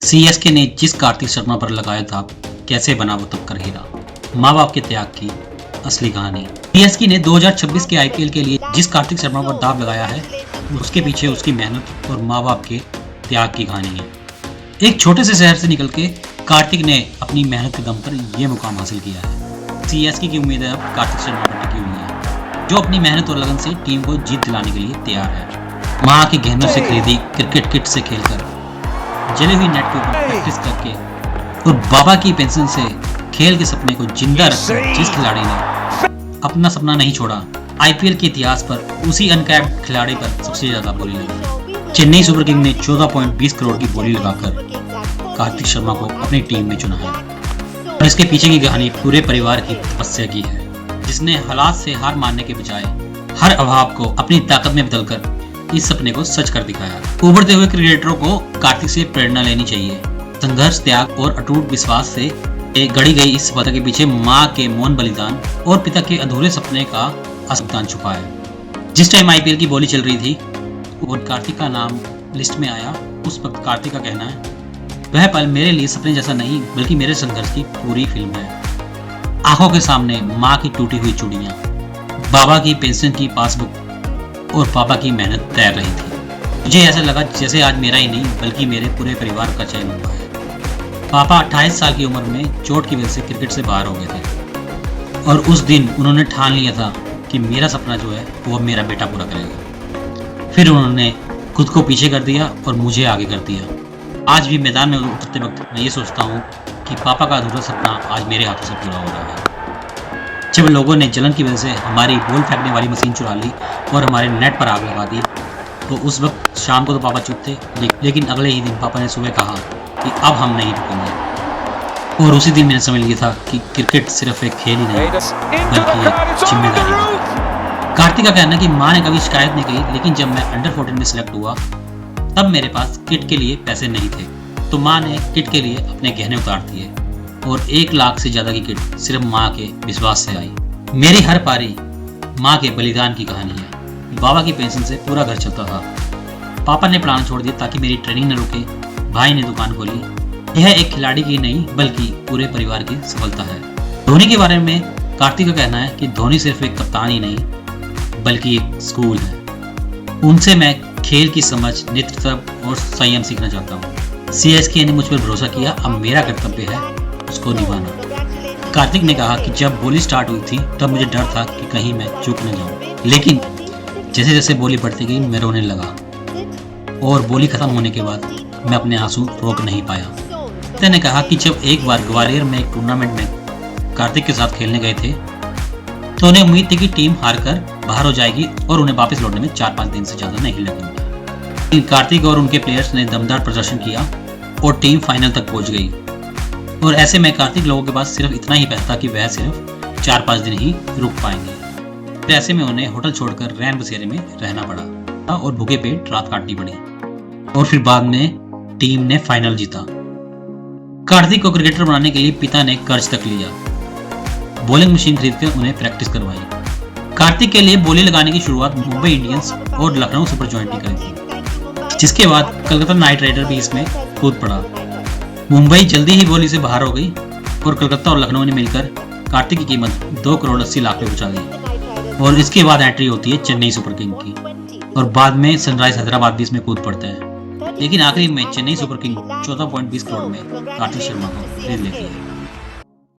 CSK ने जिस कार्तिक शर्मा पर लगाया था, कैसे बना वो तब कर हीरा। माँ बाप के त्याग की असली कहानी। सीएसके ने 2026 के आईपीएल के लिए जिस कार्तिक शर्मा पर दाव लगाया है, उसके पीछे उसकी मेहनत और माँ बाप के त्याग की कहानी है। एक छोटे से शहर से निकल के कार्तिक ने अपनी मेहनत के दम पर यह मुकाम हासिल किया है। सीएसके की उम्मीद अब कार्तिक शर्मा पर टिकी हुई है, जो अपनी मेहनत और लगन से टीम को जीत दिलाने के लिए तैयार है। माँ के गहनों से खरीदी क्रिकेट किट से खेलकर, जली हुई नेट के ऊपर प्रैक्टिस करके और बाबा की पेंशन से खेल के सपने को जिंदा रखकर जिस खिलाड़ी ने अपना सपना नहीं छोड़ा, आईपीएल के इतिहास पर उसी अनकैप्ड खिलाड़ी पर सबसे ज्यादा बोली लगी। चेन्नई सुपर किंग ने 14.20 करोड़ की बोली लगाकर कार्तिक शर्मा को अपनी टीम में चुना है और इसके पीछे की कहानी पूरे परिवार की तपस्या की है, जिसने हालात से हार मानने के बजाय हर अभाव को अपनी ताकत में बदलकर इस सपने को सच कर दिखाया। उभरते हुए क्रिकेटरों को कार्तिक से प्रेरणा लेनी चाहिए। संघर्ष, त्याग और अटूट विश्वास से गढ़ी गई इस सफलता के पीछे माँ के मौन बलिदान और पिता के अधूरे सपने का असुदान छुपा है। जिस टाइम आईपीएल की बोली चल रही थी और कार्तिक का नाम लिस्ट में आया, उस वक्त कार्तिक का कहना है, वह पल मेरे लिए सपने जैसा नहीं बल्कि मेरे संघर्ष की पूरी फिल्म है। आंखों के सामने माँ की टूटी हुई चूड़ियां, बाबा की पेंशन की पासबुक और पापा की मेहनत तैर रही थी। मुझे ऐसा लगा जैसे आज मेरा ही नहीं बल्कि मेरे पूरे परिवार का चयन हुआ है। पापा 28 साल की उम्र में चोट की वजह से क्रिकेट से बाहर हो गए थे और उस दिन उन्होंने ठान लिया था कि मेरा सपना जो है वो मेरा बेटा पूरा करेगा। फिर उन्होंने खुद को पीछे कर दिया और मुझे आगे कर दिया। आज भी मैदान में उतरते वक्त मैं ये सोचता हूँ कि पापा का अधूरा सपना आज मेरे हाथों से पूरा हो रहा है। जब लोगों ने जलन की वजह से हमारी बॉल फेंकने वाली मशीन चुरा ली और हमारे नेट पर आग लगा दी, तो उस वक्त शाम को तो पापा चुप थे, लेकिन अगले ही दिन पापा ने सुबह कहा कि अब हम नहीं रुकेंगे। और उसी दिन मैंने समझ लिया था कि क्रिकेट सिर्फ एक खेल ही नहीं बल्कि एक जिम्मेदारी है। कार्तिक का कहना है कि माँ ने कभी शिकायत नहीं की, लेकिन जब मैं अंडर 14 में सिलेक्ट हुआ तब मेरे पास किट के लिए पैसे नहीं थे, तो माँ ने किट के लिए अपने गहने उतार दिए और 1 लाख से ज्यादा की किट सिर्फ माँ के विश्वास से आई। मेरी हर पारी माँ के बलिदान की कहानी है। बाबा की पेंशन से पूरा घर चलता था। पापा ने पढ़ाना छोड़ दिया ताकि मेरी ट्रेनिंग न रुके। भाई ने दुकान खोली। यह एक खिलाड़ी की नहीं बल्कि पूरे परिवार की सफलता है। धोनी के बारे में कार्तिक का कहना है कि धोनी सिर्फ एक कप्तान ही नहीं बल्कि एक स्कूल है। उनसे मैं खेल की समझ, नेतृत्व और संयम सीखना चाहता हूँ। सीएसके ने मुझ पर भरोसा किया, अब मेरा कर्तव्य है उसको निभाना। कार्तिक ने कहा कि जब बोली स्टार्ट हुई थी तब मुझे डर था कि कहीं मैं चूक न जाऊं, लेकिन जैसे जैसे बोली बढ़ती गई मैं रोने लगा और बोली खत्म होने के बाद मैं अपने आंसू रोक नहीं पाया। पिता ने कहा कि जब एक बार ग्वालियर में एक टूर्नामेंट में कार्तिक के साथ खेलने गए थे तो उन्हें उम्मीद थी कि टीम हारकर बाहर हो जाएगी और उन्हें वापस लौटने में 4-5 दिन से ज्यादा नहीं लगेंगे। लेकिन कार्तिक और उनके प्लेयर्स ने दमदार प्रदर्शन किया और टीम फाइनल तक पहुंच गई। और ऐसे में कार्तिक लोगों के पास सिर्फ इतना ही पैसा था कि वह सिर्फ 4-5 दिन ही रुक पाएंगे। फिर ऐसे में उन्हें होटल छोड़कर रैन बसेरे में रहना पड़ा और भूखे पेट रात काटनी पड़ी। और फिर बाद में टीम ने फाइनल जीता। कार्तिक को क्रिकेटर बनाने के लिए पिता ने कर्ज तक लिया। बॉलिंग मशीन खरीदकर उन्हें प्रैक्टिस करवाई। कार्तिक के लिए बोली लगाने की शुरुआत मुंबई इंडियंस और लखनऊ सुपर जॉइंट ने करी थी, जिसके बाद कलकत्ता नाइट राइडर भी इसमें कूद पड़ा। मुंबई जल्दी ही बोली से बाहर हो गई और कलकत्ता और लखनऊ ने मिलकर कार्तिक की कीमत 2 करोड़ 80 लाख पे पहुंचा दी। और इसके बाद एंट्री होती है चेन्नई सुपर किंग की और बाद में सनराइज हैदराबाद भी इसमें कूद पड़ता है। लेकिन आखिरी में चेन्नई सुपर किंग 14.20 करोड़ में कार्तिक शर्मा को खरीद लेती है।